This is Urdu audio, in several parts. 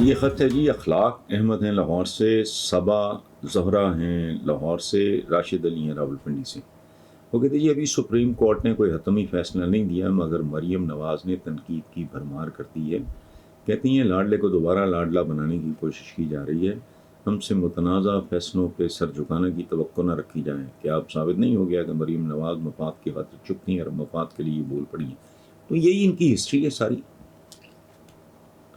یہ خط ہے جی اخلاق احمد ہیں لاہور سے، صبا زہرا ہیں لاہور سے، راشد علی ہیں راولپنڈی سے۔ وہ کہتے جی ابھی سپریم کورٹ نے کوئی حتمی فیصلہ نہیں دیا مگر مریم نواز نے تنقید کی بھرمار کر دی ہے۔ کہتی ہیں لاڈلے کو دوبارہ لاڈلا بنانے کی کوشش کی جا رہی ہے، ہم سے متنازع فیصلوں پہ سر جھکانے کی توقع نہ رکھی جائے۔ کیا اب ثابت نہیں ہو گیا کہ مریم نواز مفاد کی خاطر چپ تھیں اور مفاد کے لیے بول پڑی ہیں؟ تو یہی ان کی ہسٹری ہے ساری۔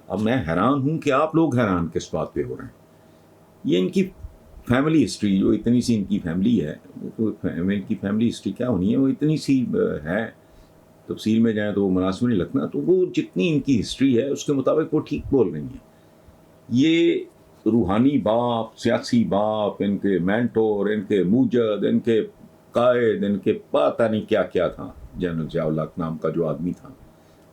اب میں حیران ہوں کہ آپ لوگ حیران کس بات پہ ہو رہے ہیں۔ یہ ان کی فیملی ہسٹری، جو اتنی سی ان کی فیملی ہے، ان کی فیملی ہسٹری کیا ہونی ہے، وہ اتنی سی ہے، تفصیل میں جائیں تو وہ مناسب نہیں لگتا، تو وہ جتنی ان کی ہسٹری ہے اس کے مطابق وہ ٹھیک بول رہی ہیں۔ یہ روحانی باپ، سیاسی باپ، ان کے مینٹور، ان کے موجد، ان کے قائد، ان کے پتہ نہیں کیا کیا تھا، جنرل ضیاء الحق نام کا جو آدمی تھا،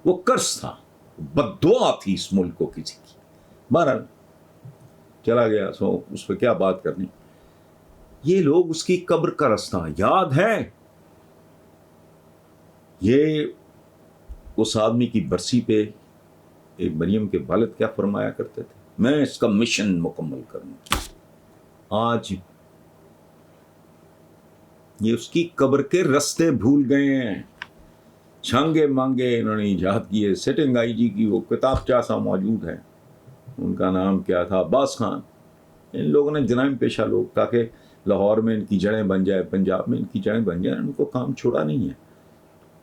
وہ قرض تھا، بددعا تھی اس ملک کو کسی کی۔ بہرحال چلا گیا، سو اس پہ کیا بات کرنی۔ یہ لوگ اس کی قبر کا رستہ یاد ہے، یہ اس آدمی کی برسی پہ ایک مریم کے والد کیا فرمایا کرتے تھے، میں اس کا مشن مکمل کروں۔ آج یہ اس کی قبر کے رستے بھول گئے ہیں، چھانگے مانگے انہوں نے ایجاد کیے۔ سٹنگ آئی جی کی وہ کتابچہ سا موجود ہے، ان کا نام کیا تھا، عباس خان۔ ان لوگوں نے جرائم پیشہ لوگ، تاکہ لاہور میں ان کی جڑیں بن جائے، پنجاب میں ان کی جڑیں بن جائیں، ان کو کام چھوڑا نہیں ہے۔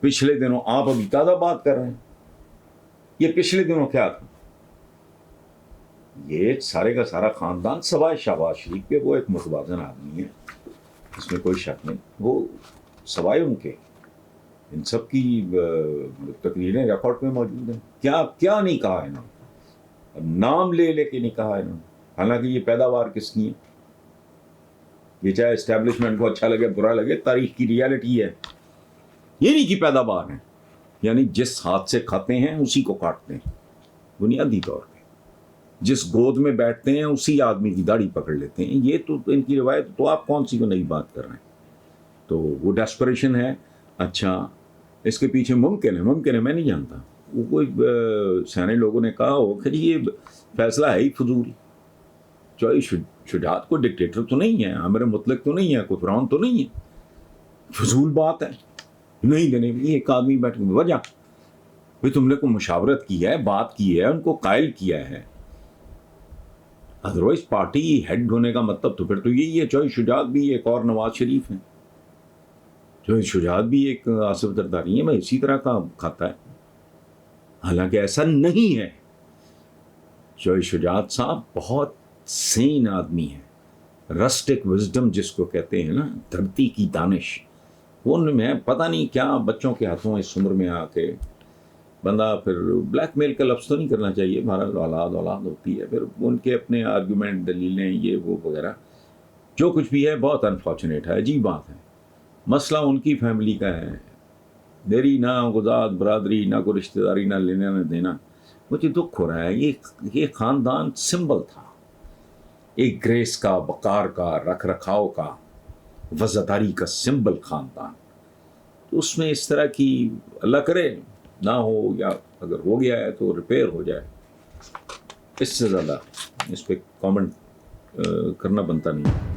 پچھلے دنوں آپ ابھی تازہ بات کر رہے ہیں، یہ پچھلے دنوں کیا تھا، یہ سارے کا سارا خاندان سوائے شہباز شریف کے، وہ ایک متوازن آدمی ہے، اس میں کوئی شک نہیں، وہ سوائے ان کے ان سب کی تقریریں ریکارڈ میں موجود ہیں۔ کیا کیا نہیں کہا انہوں نے، نام لے لے کے نہیں کہا انہوں نے، حالانکہ یہ پیداوار کس کی ہے، یہ چاہے اسٹیبلشمنٹ کو اچھا لگے برا لگے، تاریخ کی ریالٹی ہے، یہ نہیں کی پیداوار ہے، یعنی جس ہاتھ سے کھاتے ہیں اسی کو کاٹتے ہیں بنیادی طور پہ، جس گود میں بیٹھتے ہیں اسی آدمی کی داڑھی پکڑ لیتے ہیں۔ یہ تو ان کی روایت، تو آپ کون سی کو نئی بات کر رہے ہیں؟ تو وہ ڈیسپریشن ہے۔ اچھا اس کے پیچھے ممکن ہے میں نہیں جانتا، وہ کوئی سیانے لوگوں نے کہا ہو کہ یہ فیصلہ ہے ہی فضول، چوہے شجاعت کو ڈکٹیٹر تو نہیں ہے، امر مطلق تو نہیں ہے، کوئی فرعون تو نہیں ہے، فضول بات ہے نہیں دینے کی۔ ایک آدمی بیٹھ کے وجہ بھائی تم نے کو مشاورت کی ہے، بات کی ہے، ان کو قائل کیا ہے، ادروائز پارٹی ہیڈ ہونے کا مطلب تو پھر تو یہی ہے۔ چوہے شجاعت بھی ایک اور نواز شریف ہے، چوہے شجاعت بھی ایک آصف زرداری ہے، میں اسی طرح کا کھاتا ہے، حالانکہ ایسا نہیں ہے۔ چوہے شجاعت صاحب بہت سین آدمی ہے، رسٹک وزڈم جس کو کہتے ہیں نا، دھرتی کی دانش، ان میں پتہ نہیں کیا بچوں کے ہاتھوں اس عمر میں آ کے بندہ، پھر بلیک میل کا لفظ تو نہیں کرنا چاہیے، بہرحال اولاد ہوتی ہے، پھر ان کے اپنے آرگومنٹ، دلیلیں، یہ وہ وغیرہ جو کچھ بھی ہے، بہت انفارچونیٹ ہے، عجیب بات ہے۔ مسئلہ ان کی فیملی کا ہے، میری نہ گزاد برادری، نہ کوئی رشتہ داری، نہ لینا نہ دینا۔ مجھے دکھ ہو رہا ہے، یہ خاندان سمبل تھا ایک گریس کا، وقار کا، رکھ رکھاؤ کا، وزاداری کا سمبل خاندان، تو اس میں اس طرح کی اللہ کرے نہ ہو، یا اگر ہو گیا ہے تو ریپیئر ہو جائے، اس سے زیادہ اس پہ کامنٹ کرنا بنتا نہیں۔